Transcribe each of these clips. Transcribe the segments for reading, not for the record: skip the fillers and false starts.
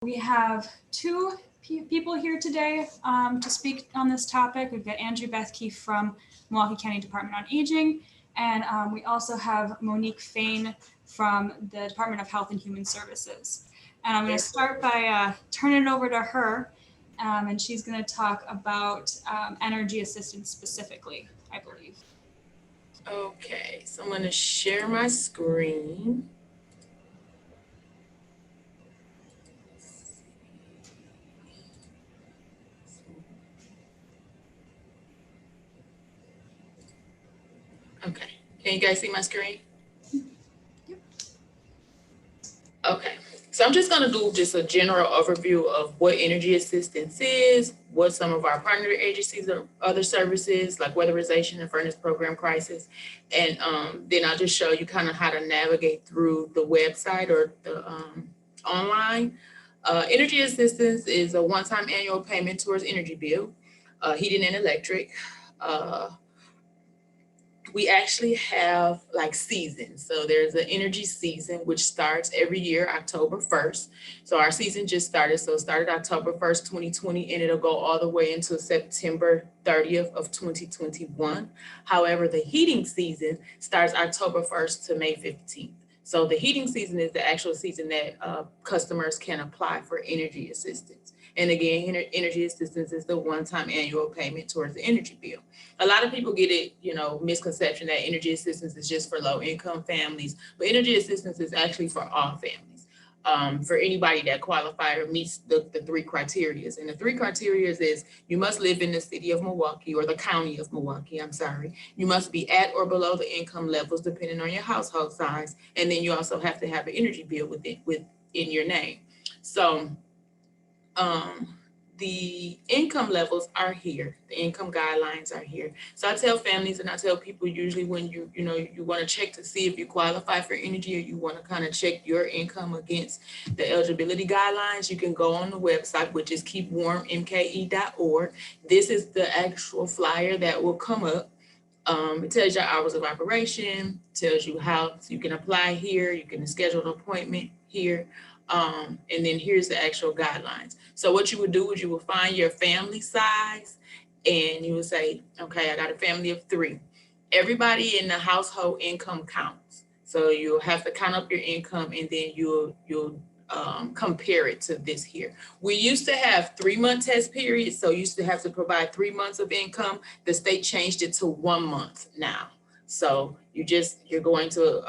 We have two people here today to speak on this topic. We've got Andrew Bethke from Milwaukee County Department on Aging, and we also have Monique Fain from the Department of Health and Human Services. And I'm going to start by turning it over to her, and she's going to talk about energy assistance specifically, I believe. Okay, so I'm going to share my screen. Okay, can you guys see my screen? Okay, so I'm just going to do just a general overview of what energy assistance is, what some of our partner agencies or other services like weatherization and furnace program crisis, and then I'll just show you kind of how to navigate through the website or the online. Energy assistance is a one-time annual payment towards energy bill, heating and electric. We actually have like seasons. So there's an energy season, which starts every year, October 1st. So our season just started. So it started October 1st, 2020, and it'll go all the way into September 30th of 2021. However, the heating season starts October 1st to May 15th. So the heating season is the actual season that customers can apply for energy assistance. And again, energy assistance is the one-time annual payment towards the energy bill. A lot of people get it, misconception that energy assistance is just for low-income families, but energy assistance is actually for all families, for anybody that qualifies or meets the three criteria. And the three criteria is you must live in the city of Milwaukee or the county of Milwaukee, You must be at or below the income levels depending on your household size. And then you also have to have an energy bill within your name. So the income levels are here. The income guidelines are here. So I tell families and I tell people usually when you want to check to see if you qualify for energy or you want to kind of check your income against the eligibility guidelines, you can go on the website, which is keepwarmmke.org. This is the actual flyer that will come up. It tells you hours of operation, tells you how you can apply here, you can schedule an appointment here. And then here's the actual guidelines. So what you would do is you would find your family size and you would say, okay, I got a family of 3. Everybody in the household income counts. So you'll have to count up your income and then you'll compare it to this here. We used to have 3-month test periods. So you used to have to provide 3 months of income. The state changed it to 1 month now. So you're going to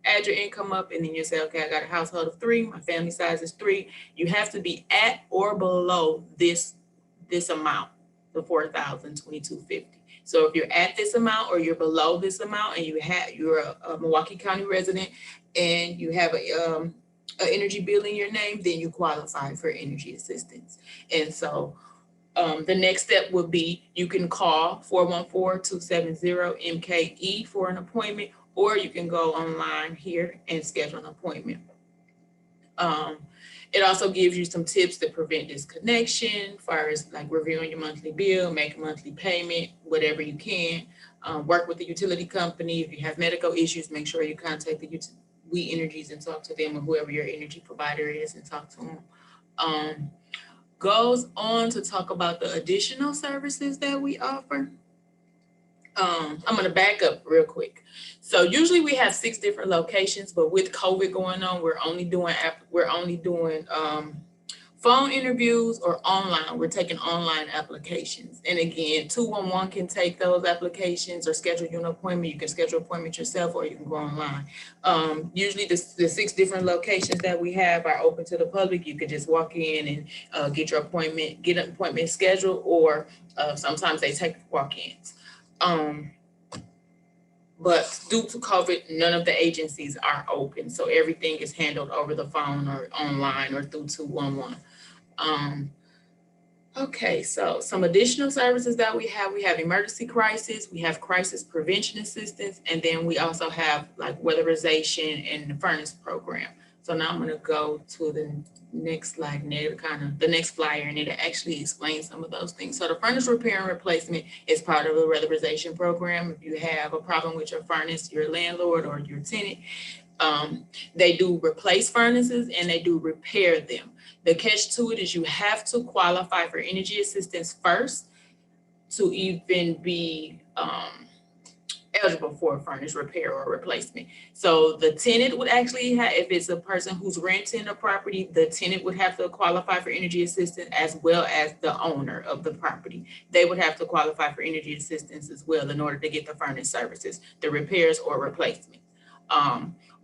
add your income up and then you say, okay, I got a household of 3, my family size is 3. You have to be at or below this amount, the $4,022.50. So if you're at this amount or you're below this amount and you're a Milwaukee County resident and you have an energy bill in your name, then you qualify for energy assistance. And so the next step would be you can call 414-270-MKE for an appointment, or you can go online here and schedule an appointment. It also gives you some tips to prevent disconnection, as far as like reviewing your monthly bill, make a monthly payment, whatever you can. Work with the utility company. If you have medical issues, make sure you contact the We Energies and talk to them, or whoever your energy provider is, and talk to them. Goes on to talk about the additional services that we offer. I'm going to back up real quick. So usually we have 6 different locations, but with COVID going on, we're only doing phone interviews or online. We're taking online applications. And again, 211 can take those applications or schedule you an appointment. You can schedule an appointment yourself or you can go online. Usually the 6 different locations that we have are open to the public. You can just walk in and get an appointment scheduled, or sometimes they take walk-ins. But due to COVID, none of the agencies are open. So everything is handled over the phone or online or through 211. Okay, so some additional services that we have emergency crisis, we have crisis prevention assistance, and then we also have like weatherization and the furnace program. So now I'm going to go to the next slide, and the next flyer, and it actually explains some of those things. So the furnace repair and replacement is part of the weatherization program. If you have a problem with your furnace, your landlord or your tenant, they do replace furnaces and they do repair them. The catch to it is you have to qualify for energy assistance first to even be eligible for a furnace repair or replacement. So the tenant would actually have, if it's a person who's renting a property, the tenant would have to qualify for energy assistance, as well as the owner of the property. They would have to qualify for energy assistance as well in order to get the furnace services, the repairs or replacement.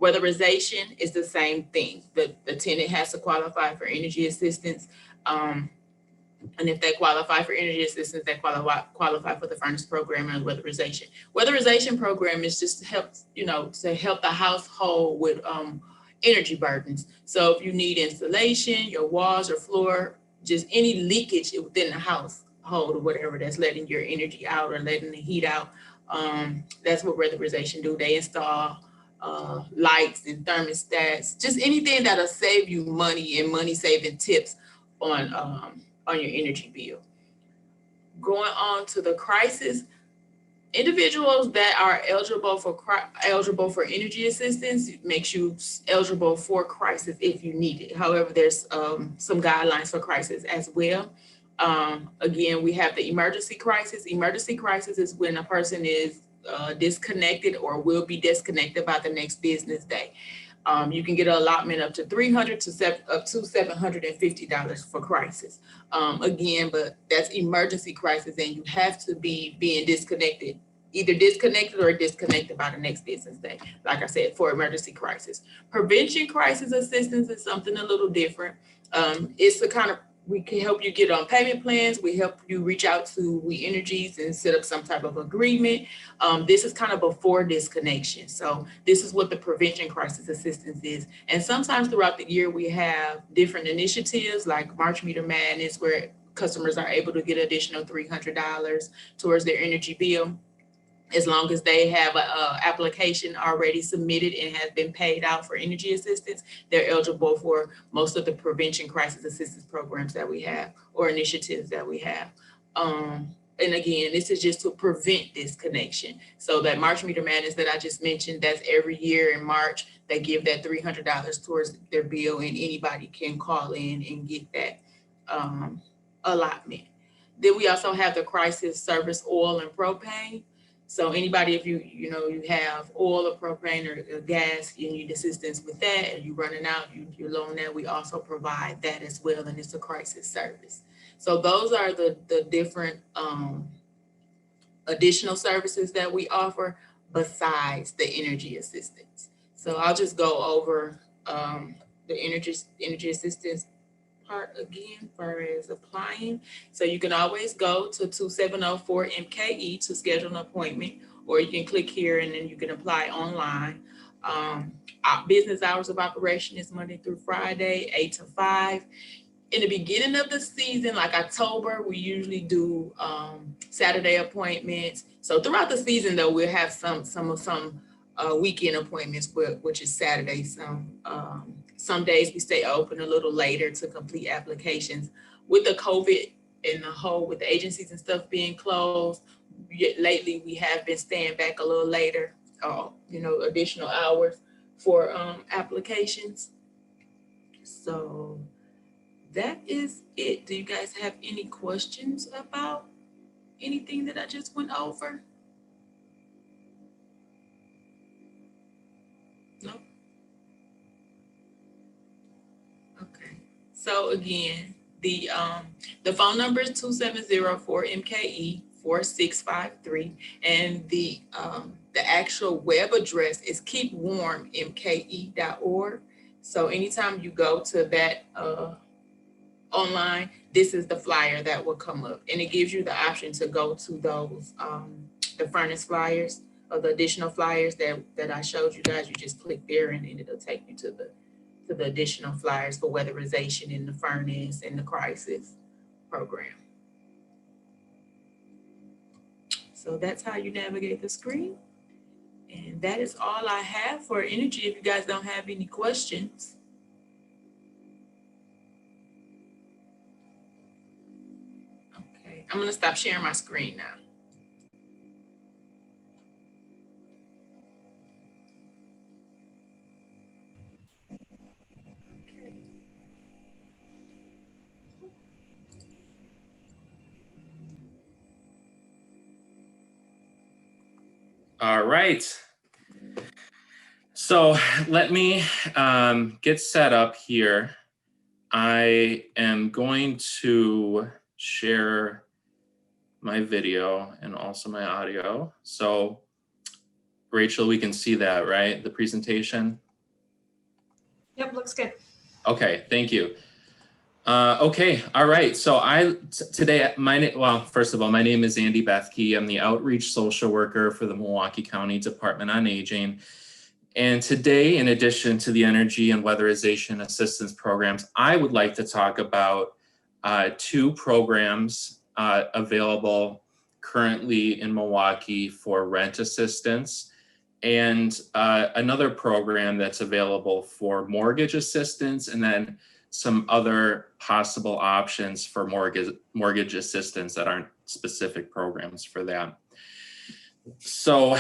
Weatherization is the same thing. The tenant has to qualify for energy assistance. And if they qualify for energy assistance, they qualify for the furnace program and weatherization. Weatherization program is just to help, to help the household with energy burdens. So if you need insulation, your walls or floor, just any leakage within the household or whatever that's letting your energy out or letting the heat out, that's what weatherization do. They install lights and thermostats, just anything that'll save you money and money saving tips on your energy bill. Going on to the crisis, individuals that are eligible for energy assistance makes you eligible for crisis if you need it. However, there's some guidelines for crisis as well. Again, we have the emergency crisis. Emergency crisis is when a person is disconnected or will be disconnected by the next business day. You can get an allotment up to $300 to up to $750 for crisis. Again, but that's emergency crisis, and you have to be being disconnected, either disconnected or disconnected by the next business day. Like I said, for emergency crisis. Prevention crisis assistance is something a little different. It's the kind of, we can help you get on payment plans. We help you reach out to We Energies and set up some type of agreement. This is kind of before disconnection. So this is what the prevention crisis assistance is. And sometimes throughout the year, we have different initiatives like March Meter Madness, where customers are able to get additional $300 towards their energy bill. As long as they have an application already submitted and has been paid out for energy assistance, they're eligible for most of the prevention crisis assistance programs that we have or initiatives that we have. And again, this is just to prevent disconnection. So that March Meter Madness that I just mentioned, that's every year in March, they give that $300 towards their bill, and anybody can call in and get that allotment. Then we also have the crisis service oil and propane. So anybody, if you have oil or propane or gas, you need assistance with that, and you're running out, you're low on that, we also provide that as well, and it's a crisis service. So those are the different additional services that we offer besides the energy assistance. So I'll just go over the energy assistance part again, as far as applying. So you can always go to 2704 MKE to schedule an appointment, or you can click here and then you can apply online. Our business hours of operation is Monday through Friday, 8 to 5. In the beginning of the season, like October, we usually do Saturday appointments. So throughout the season, though, we'll have some weekend appointments, which is Saturday. Some days we stay open a little later to complete applications. With the COVID and with the agencies and stuff being closed, lately we have been staying back a little later, additional hours for applications. So that is it. Do you guys have any questions about anything that I just went over? No? Okay. So again, the phone number is 2704-MKE-4653, and the actual web address is keepwarmmke.org. So anytime you go to that online, this is the flyer that will come up, and it gives you the option to go to those the furnace flyers or the additional flyers that I showed you guys. You just click there and then it'll take you to the additional flyers for weatherization in the furnace and the crisis program. So that's how you navigate the screen. And that is all I have for energy, if you guys don't have any questions. Okay, I'm gonna stop sharing my screen now. All right. So let me get set up here. I am going to share my video and also my audio. So Rachel, we can see that, right? The presentation? Yep, looks good. Okay, thank you. Okay, all right. So today, first of all, my name is Andy Bethke. I'm the Outreach Social Worker for the Milwaukee County Department on Aging. And today, in addition to the energy and weatherization assistance programs, I would like to talk about two programs available currently in Milwaukee for rent assistance, and another program that's available for mortgage assistance, and then some other possible options for mortgage assistance that aren't specific programs for that. So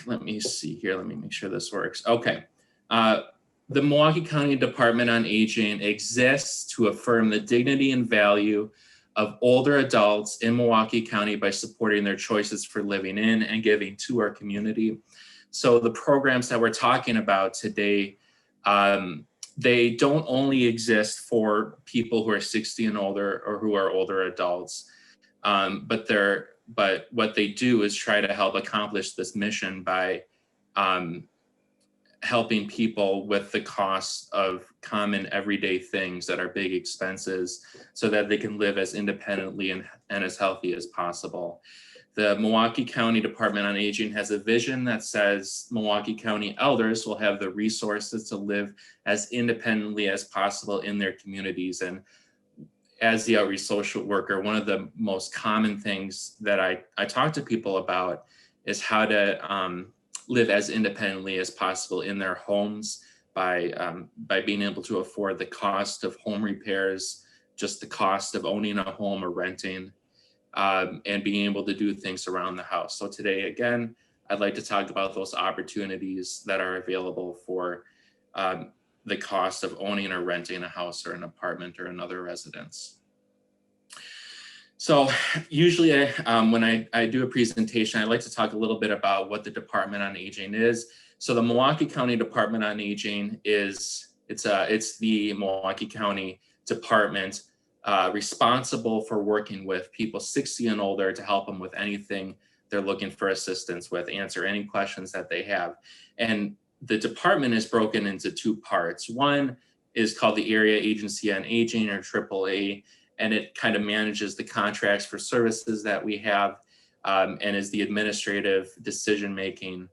let me see here. Let me make sure this works. Okay. The Milwaukee County Department on Aging exists to affirm the dignity and value of older adults in Milwaukee County by supporting their choices for living in and giving to our community. So the programs that we're talking about today, they don't only exist for people who are 60 and older or who are older adults, but what they do is try to help accomplish this mission by helping people with the cost of common everyday things that are big expenses so that they can live as independently and as healthy as possible. The Milwaukee County Department on Aging has a vision that says Milwaukee County elders will have the resources to live as independently as possible in their communities. And as the outreach social worker, one of the most common things that I talk to people about is how to live as independently as possible in their homes by being able to afford the cost of home repairs, just the cost of owning a home or renting, and being able to do things around the house. So today, again, I'd like to talk about those opportunities that are available for the cost of owning or renting a house or an apartment or another residence. So usually when I do a presentation, I like to talk a little bit about what the Department on Aging is. So the Milwaukee County Department on Aging it's the Milwaukee County Department responsible for working with people 60 and older to help them with anything they're looking for assistance with, answer any questions that they have. And the department is broken into two parts. One is called the Area Agency on Aging, or AAA, and it kind of manages the contracts for services that we have, and is the administrative decision-making,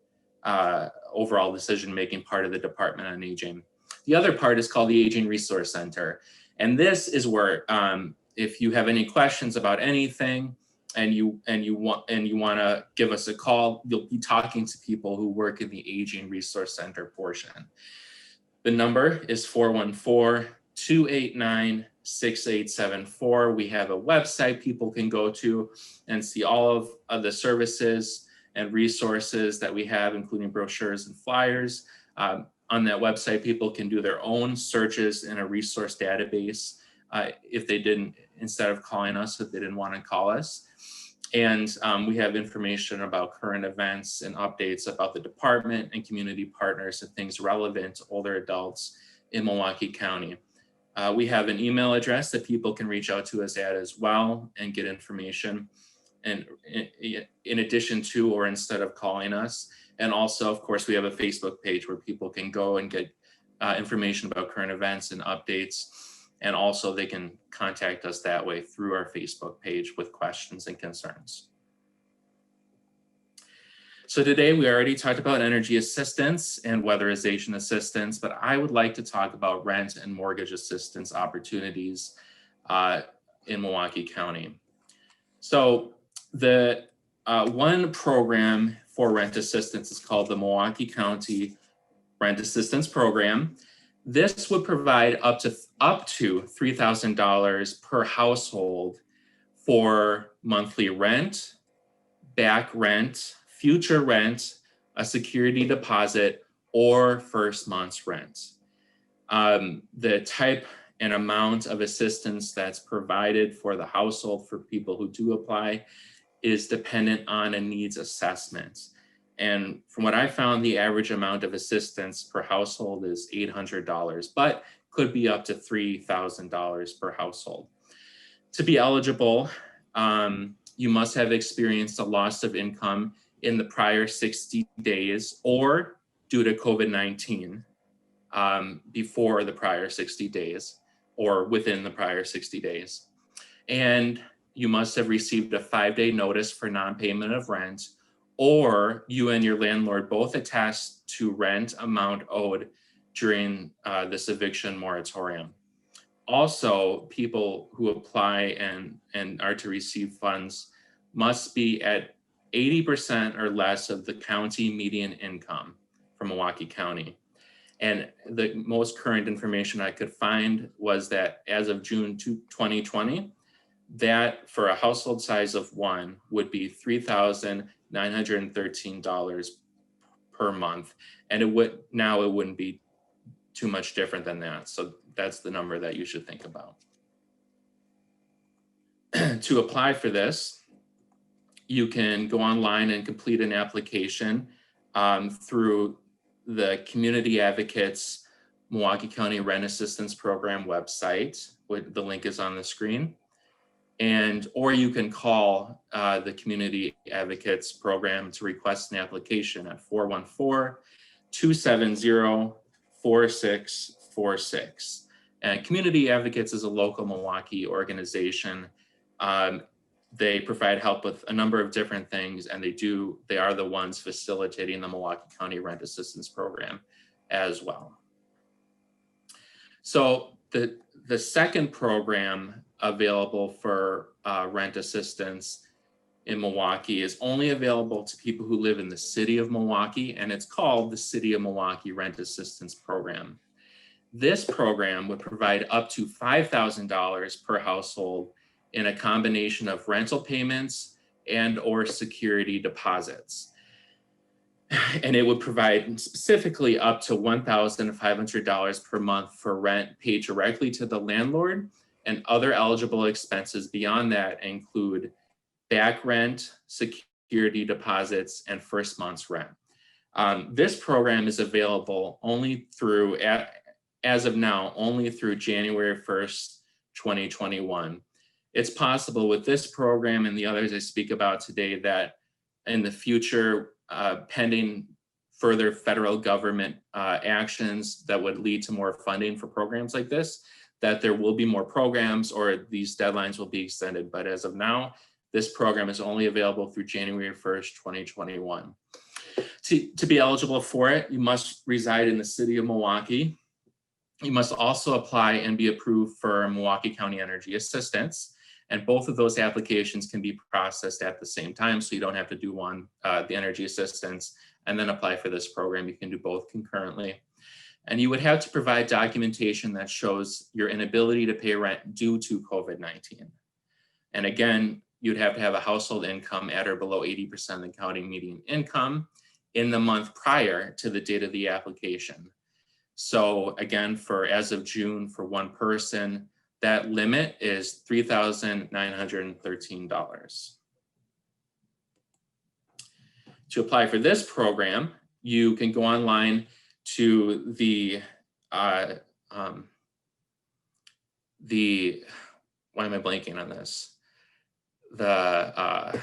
overall decision-making part of the Department on Aging. The other part is called the Aging Resource Center. And this is where, if you have any questions about anything and you want to give us a call, you'll be talking to people who work in the Aging Resource Center portion. The number is 414-289-6874. We have a website people can go to and see all of the services and resources that we have, including brochures and flyers. On that website, people can do their own searches in a resource database if they didn't, instead of calling us, if they didn't want to call us. And we have information about current events and updates about the department and community partners and things relevant to older adults in Milwaukee County. We have an email address that people can reach out to us at as well and get information, and in addition to or instead of calling us. And also, of course, we have a Facebook page where people can go and get information about current events and updates. And also they can contact us that way through our Facebook page with questions and concerns. So today we already talked about energy assistance and weatherization assistance, but I would like to talk about rent and mortgage assistance opportunities in Milwaukee County. So the one program for rent assistance is called the Milwaukee County Rent Assistance Program. This would provide up to $3,000 per household for monthly rent, back rent, future rent, a security deposit, or first month's rent. The type and amount of assistance that's provided for the household for people who do apply is dependent on a needs assessment. And from what I found, the average amount of assistance per household is $800, but could be up to $3,000 per household. To be eligible, you must have experienced a loss of income in the prior 60 days or due to COVID-19 before the prior 60 days or within the prior 60 days. And you must have received a 5-day notice for non-payment of rent, or you and your landlord both attest to rent amount owed during this eviction moratorium. Also, people who apply and are to receive funds must be at 80% or less of the county median income for Milwaukee County. And the most current information I could find was that as of June 2020, that for a household size of 1 would be $3,913 per month. And it wouldn't be too much different than that. So that's the number that you should think about. To apply for this, you can go online and complete an application through the Community Advocates Milwaukee County Rent Assistance Program website. The link is on the screen. Or you can call the Community Advocates Program to request an application at 414-270-4646. And Community Advocates is a local Milwaukee organization. They provide help with a number of different things, and they are the ones facilitating the Milwaukee County Rent Assistance Program as well. So the second program available for rent assistance in Milwaukee is only available to people who live in the city of Milwaukee, and it's called the City of Milwaukee Rent Assistance Program. This program would provide up to $5,000 per household in a combination of rental payments and/or security deposits. And it would provide specifically up to $1,500 per month for rent paid directly to the landlord, and other eligible expenses beyond that include back rent, security deposits, and first month's rent. This program is available only through, as of now, only through January 1st, 2021. It's possible with this program and the others I speak about today that in the future, pending further federal government actions that would lead to more funding for programs like this, that there will be more programs or these deadlines will be extended. But as of now, this program is only available through January 1st, 2021. To be eligible for it, you must reside in the city of Milwaukee. You must also apply and be approved for Milwaukee County Energy Assistance. And both of those applications can be processed at the same time. So you don't have to do one, the energy assistance, and then apply for this program. You can do both concurrently. And you would have to provide documentation that shows your inability to pay rent due to COVID-19. And again, you'd have to have a household income at or below 80% of the county median income in the month prior to the date of the application. So again, as of June, for one person, that limit is $3,913. To apply for this program, you can go online to the why am I blanking on this? The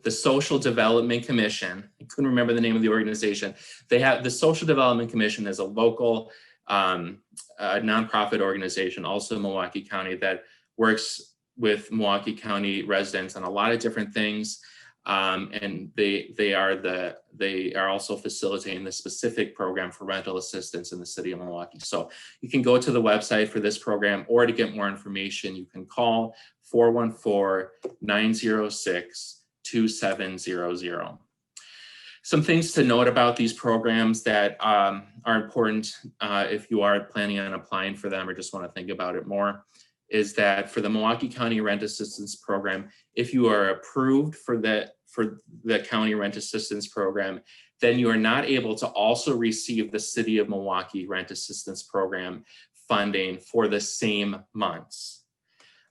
Social Development Commission. I couldn't remember the name of the organization. They have the Social Development Commission is a local nonprofit organization, also in Milwaukee County, that works with Milwaukee County residents on a lot of different things. And they are also facilitating the specific program for rental assistance in the city of Milwaukee. So you can go to the website for this program, or to get more information, you can call 414-906-2700. Some things to note about these programs that are important if you are planning on applying for them or just want to think about it more, is that for the Milwaukee County Rent Assistance Program, if you are approved for the County Rent Assistance Program, then you are not able to also receive the City of Milwaukee Rent Assistance Program funding for the same months.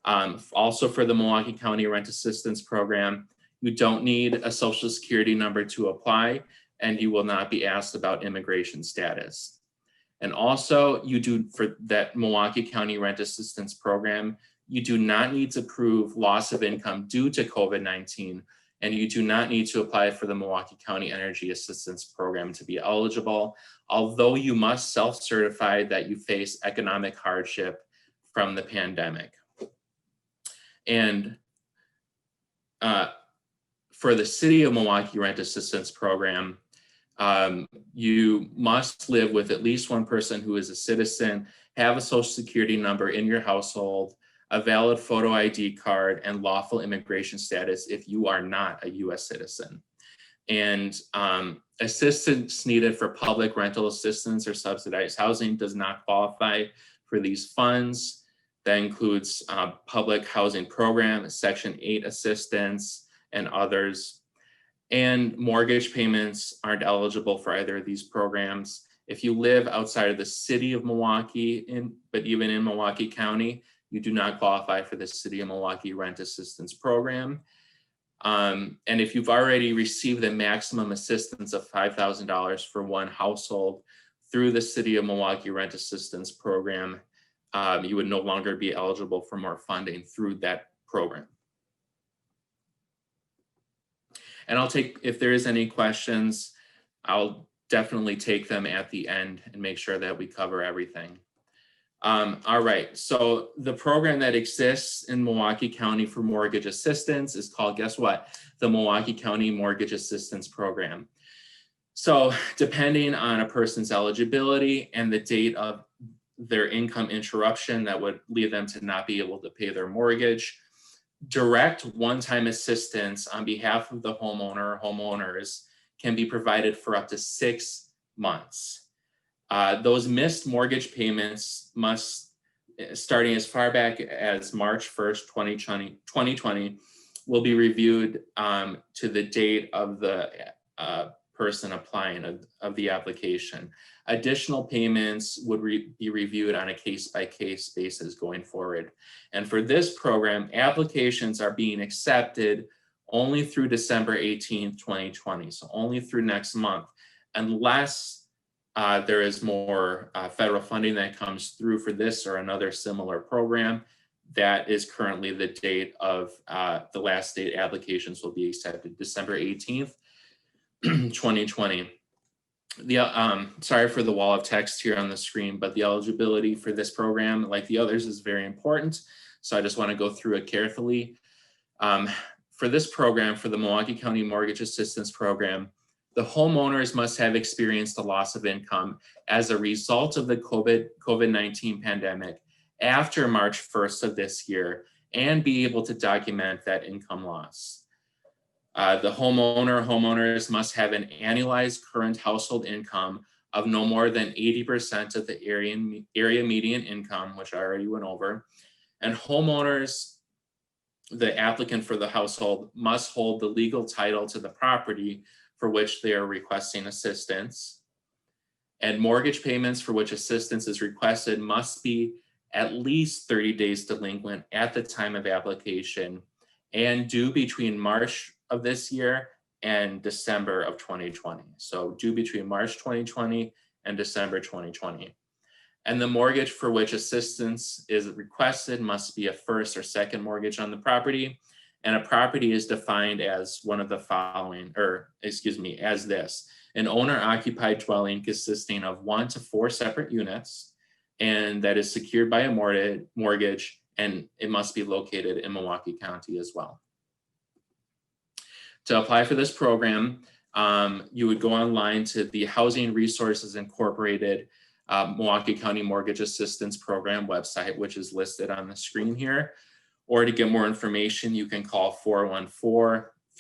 Also for the Milwaukee County Rent Assistance Program, You don't need a social security number to apply, and you will not be asked about immigration status. And also, you do, for that Milwaukee County Rent Assistance Program, you do not need to prove loss of income due to COVID-19, and you do not need to apply for the Milwaukee County Energy Assistance Program to be eligible, although you must self-certify that you face economic hardship from the pandemic. And for the City of Milwaukee Rent Assistance Program, you must live with at least one person who is a citizen, have a social security number in your household, a valid photo ID card, and lawful immigration status if you are not a US citizen. And assistance needed for public rental assistance or subsidized housing does not qualify for these funds. That includes public housing program, Section 8 assistance, and others. And mortgage payments aren't eligible for either of these programs. If you live outside of the city of Milwaukee, but even in Milwaukee County, you do not qualify for the City of Milwaukee Rent Assistance Program. And if you've already received the maximum assistance of $5,000 for one household through the City of Milwaukee Rent Assistance Program, you would no longer be eligible for more funding through that program. And I'll take, if there is any questions, I'll definitely take them at the end and make sure that we cover everything. All right, so the program that exists in Milwaukee County for mortgage assistance is called, guess what? The Milwaukee County Mortgage Assistance Program. So depending on a person's eligibility and the date of their income interruption that would lead them to not be able to pay their mortgage, direct one-time assistance on behalf of the homeowner or homeowners can be provided for up to 6 months. Those missed mortgage payments must, starting as far back as March 1st, 2020, will be reviewed to the date of the person applying of the application. Additional payments would be reviewed on a case-by-case basis going forward. And for this program, applications are being accepted only through December 18th, 2020. So only through next month, unless there is more federal funding that comes through for this or another similar program. That is currently the date of the last date applications will be accepted, December 18th, 2020. Sorry for the wall of text here on the screen, but the eligibility for this program, like the others, is very important. So I just want to go through it carefully. For this program, for the Milwaukee County Mortgage Assistance Program, the homeowners must have experienced a loss of income as a result of the COVID-19 pandemic after March 1st of this year and be able to document that income loss. The homeowners must have an annualized current household income of no more than 80% of the area median income, which I already went over. And homeowners, the applicant for the household, must hold the legal title to the property for which they are requesting assistance. And mortgage payments for which assistance is requested must be at least 30 days delinquent at the time of application and due between March of this year and December of 2020. So due between March 2020 and December 2020. And the mortgage for which assistance is requested must be a first or second mortgage on the property. And a property is defined as one of the following, as this: an owner-occupied dwelling consisting of 1 to 4 separate units, and that is secured by a mortgage, and it must be located in Milwaukee County as well. To apply for this program, you would go online to the Housing Resources Incorporated Milwaukee County Mortgage Assistance Program website, which is listed on the screen here. Or to get more information, you can call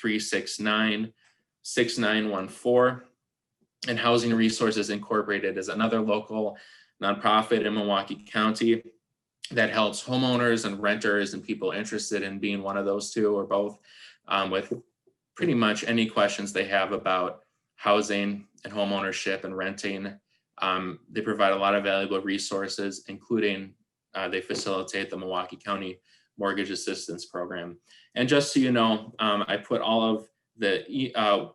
414-369-6914. And Housing Resources Incorporated is another local nonprofit in Milwaukee County that helps homeowners and renters and people interested in being one of those two or both with pretty much any questions they have about housing and homeownership and renting. They provide a lot of valuable resources, including they facilitate the Milwaukee County mortgage assistance program. And just so you know, I put all of the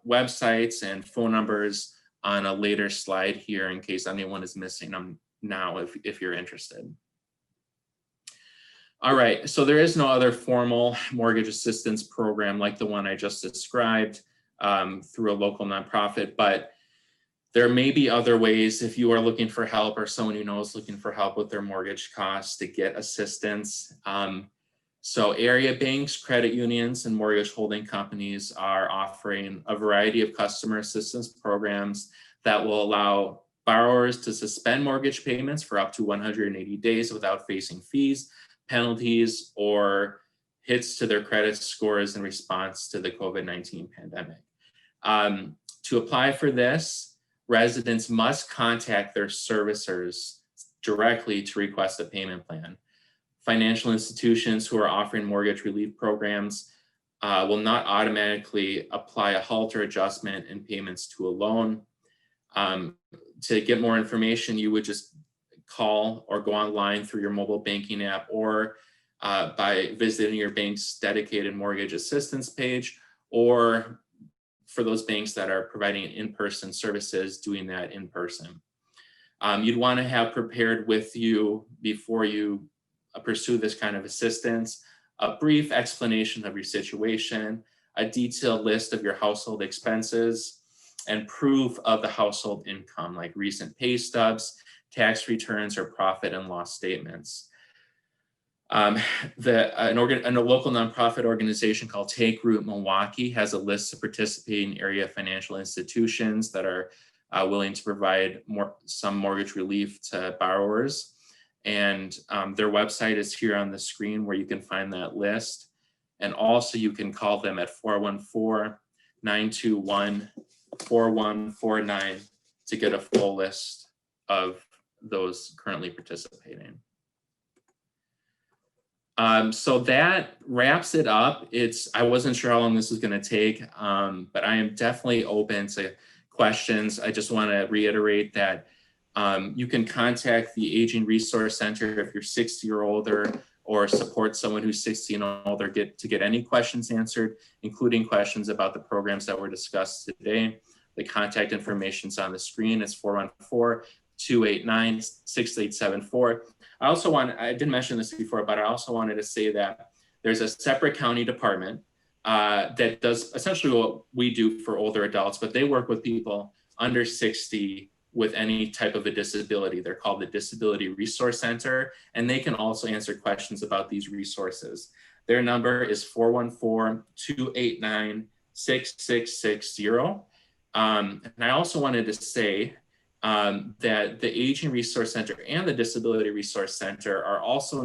websites and phone numbers on a later slide here in case anyone is missing them now if you're interested. All right, so there is no other formal mortgage assistance program like the one I just described through a local nonprofit, but there may be other ways if you are looking for help or someone you know is looking for help with their mortgage costs to get assistance. So area banks, credit unions, and mortgage holding companies are offering a variety of customer assistance programs that will allow borrowers to suspend mortgage payments for up to 180 days without facing fees, penalties, or hits to their credit scores in response to the COVID-19 pandemic. To apply for this, residents must contact their servicers directly to request a payment plan. Financial institutions who are offering mortgage relief programs will not automatically apply a halt or adjustment in payments to a loan. To get more information, you would just call or go online through your mobile banking app or by visiting your bank's dedicated mortgage assistance page, or for those banks that are providing in-person services, doing that in person. You'd want to have prepared with you before you pursue this kind of assistance, a brief explanation of your situation, a detailed list of your household expenses, and proof of the household income, like recent pay stubs, tax returns, or profit and loss statements. A local nonprofit organization called Take Root Milwaukee has a list of participating area financial institutions that are willing to provide some mortgage relief to borrowers. And their website is here on the screen where you can find that list. And also you can call them at 414-921-4149 to get a full list of those currently participating. So that wraps it up. I wasn't sure how long this was going to take, but I am definitely open to questions. I just want to reiterate that you can contact the Aging Resource Center if you're 60 or older, or support someone who's 60 and older to get any questions answered, including questions about the programs that were discussed today. The contact information is on the screen. It's 414-289-6874. I didn't mention this before, but I also wanted to say that there's a separate county department that does essentially what we do for older adults, but they work with people under 60 with any type of a disability. They're called the Disability Resource Center, and they can also answer questions about these resources. Their number is 414-289-6660. And I also wanted to say that the Aging Resource Center and the Disability Resource Center are also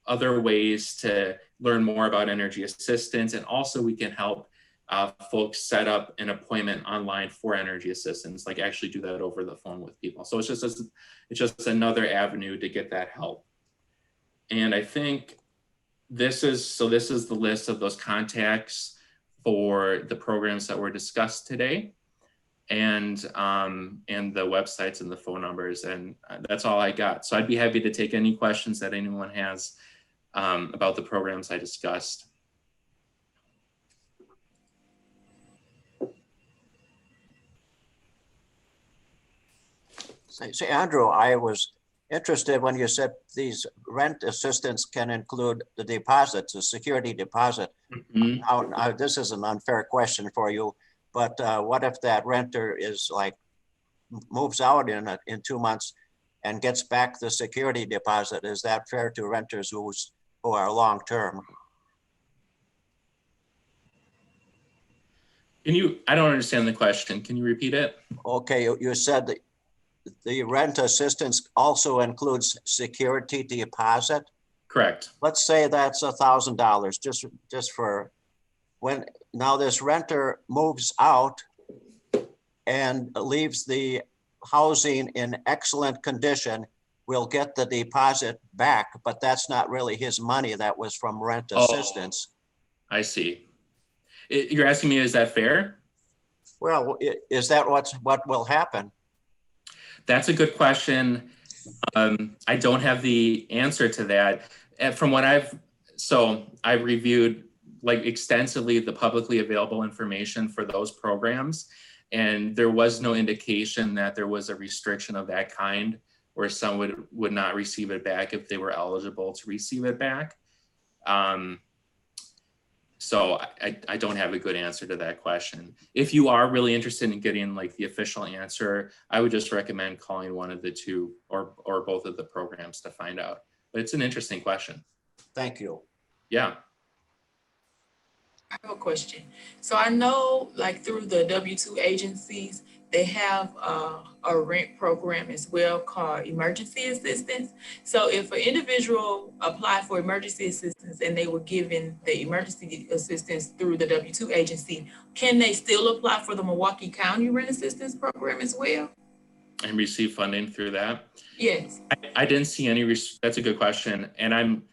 other ways to learn more about energy assistance, and also we can help folks set up an appointment online for energy assistance, like actually do that over the phone with people. So it's just another avenue to get that help. And I think this is the list of those contacts for the programs that were discussed today, and the websites and the phone numbers, and that's all I got. So I'd be happy to take any questions that anyone has about the programs I discussed. So Andrew, I was interested when you said these rent assistance can include the deposits, the security deposit. Mm-hmm. Now, this is an unfair question for you, but what if that renter is like moves out in 2 months and gets back the security deposit? Is that fair to renters who are long term? I don't understand the question. Can you repeat it? Okay, you said that the rent assistance also includes security deposit. Correct. Let's say that's $1,000, just for when now this renter moves out and leaves the housing in excellent condition, will get the deposit back, but that's not really his money. That was from rent assistance. I see. You're asking me, is that fair? Well, is that what will happen? That's a good question. I don't have the answer to that. And from what I've reviewed like extensively the publicly available information for those programs, and there was no indication that there was a restriction of that kind where someone would not receive it back if they were eligible to receive it back. So I don't have a good answer to that question. If you are really interested in getting like the official answer, I would just recommend calling one of the two or both of the programs to find out. But it's an interesting question. Thank you. Yeah. I have a question. So I know like through the W-2 agencies, they have a rent program as well called emergency assistance. So if an individual applied for emergency assistance and they were given the emergency assistance through the W-2 agency, can they still apply for the Milwaukee County Rent Assistance Program as well? And receive funding through that? Yes. I didn't see any, that's a good question. And I'm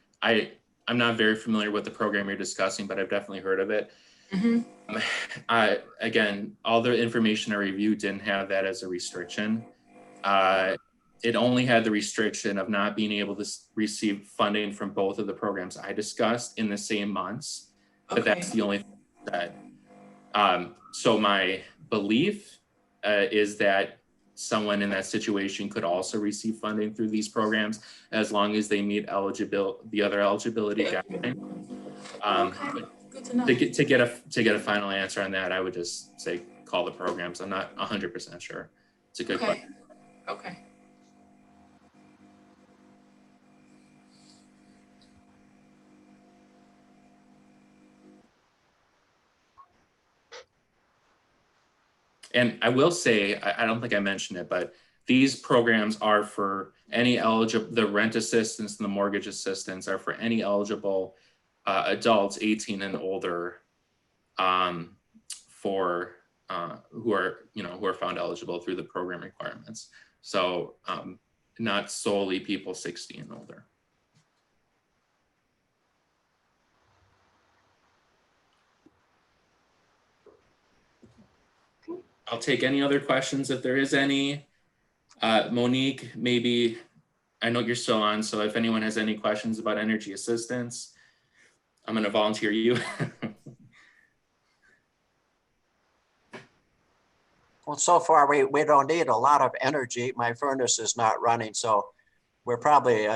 not very familiar with the program you're discussing, but I've definitely heard of it. Mm-hmm. Again, all the information I reviewed didn't have that as a restriction. It only had the restriction of not being able to receive funding from both of the programs I discussed in the same months, but Okay. that's the only thing that. So my belief is that someone in that situation could also receive funding through these programs as long as they meet the other eligibility guidelines. Okay. Good to know. To get a final answer on that, I would just say call the programs. I'm not 100% sure. It's a good question. Okay. And I will say, I don't think I mentioned it, but these programs are for any eligible, the rent assistance and the mortgage assistance are for any eligible adults 18 and older who are found eligible through the program requirements. So not solely people 60 and older. I'll take any other questions if there is any. Monique, maybe, I know you're still on, so if anyone has any questions about energy assistance, I'm going to volunteer you. Well, so far we don't need a lot of energy. My furnace is not running, so we're probably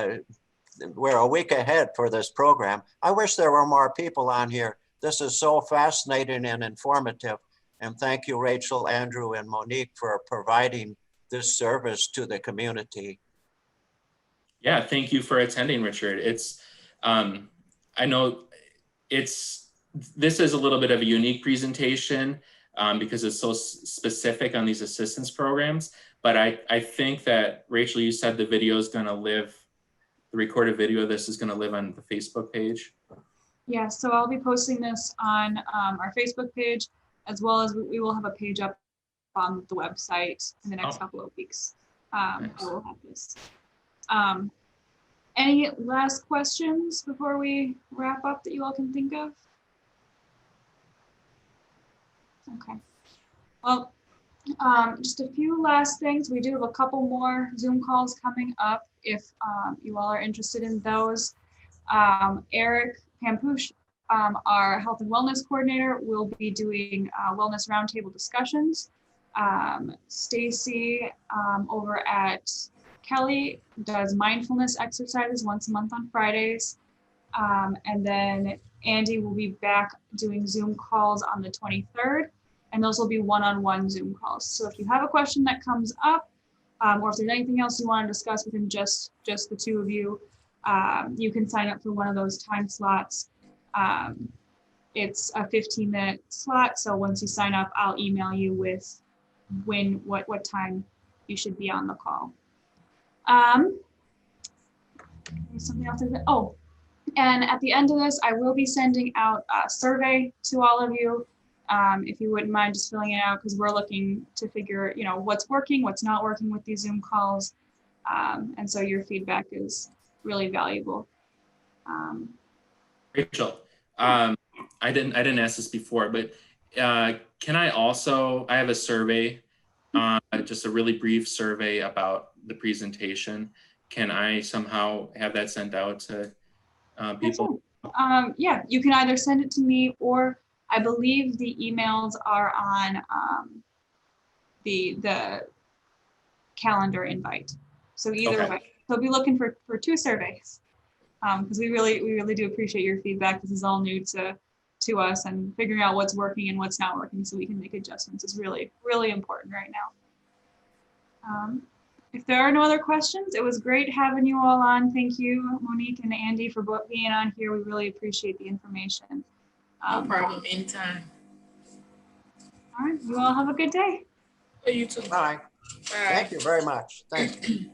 we're a week ahead for this program. I wish there were more people on here. This is so fascinating and informative. And thank you, Rachel, Andrew, and Monique for providing this service to the community. Yeah, thank you for attending, Richard. It's, I know this is a little bit of a unique presentation because it's so specific on these assistance programs, but I think that, Rachel, you said the video is gonna live, the recorded video of this is gonna live on the Facebook page. Yeah, so I'll be posting this on our Facebook page, as well as we will have a page up on the website in the next couple of weeks. Nice. We'll have this. Any last questions before we wrap up that you all can think of? Okay. Well, just a few last things. We do have a couple more Zoom calls coming up if you all are interested in those. Eric Pampouche, our health and wellness coordinator, will be doing wellness roundtable discussions. Stacy over at Kelly does mindfulness exercises once a month on Fridays. And then Andy will be back doing Zoom calls on the 23rd, and those will be one-on-one Zoom calls. So if you have a question that comes up, or if there's anything else you want to discuss within just the two of you, you can sign up for one of those time slots. It's a 15-minute slot, so once you sign up, I'll email you with what time you should be on the call. There's something else. Oh, and at the end of this, I will be sending out a survey to all of you. If you wouldn't mind just filling it out, because we're looking to figure, what's working, what's not working with these Zoom calls. And so your feedback is really valuable. Rachel, I didn't ask this before, but can I have a survey, just a really brief survey about the presentation. Can I somehow have that sent out to people? Yeah, you can either send it to me, or I believe the emails are on the calendar invite. So either Okay. way, so be looking for 2 surveys. Because we really do appreciate your feedback. This is all new to us, and figuring out what's working and what's not working so we can make adjustments is really important right now. If there are no other questions, it was great having you all on. Thank you, Monique and Andy, for both being on here. We really appreciate the information. No problem, anytime. All right, you all have a good day. You too. Bye. Bye. Thank you very much. Thank you.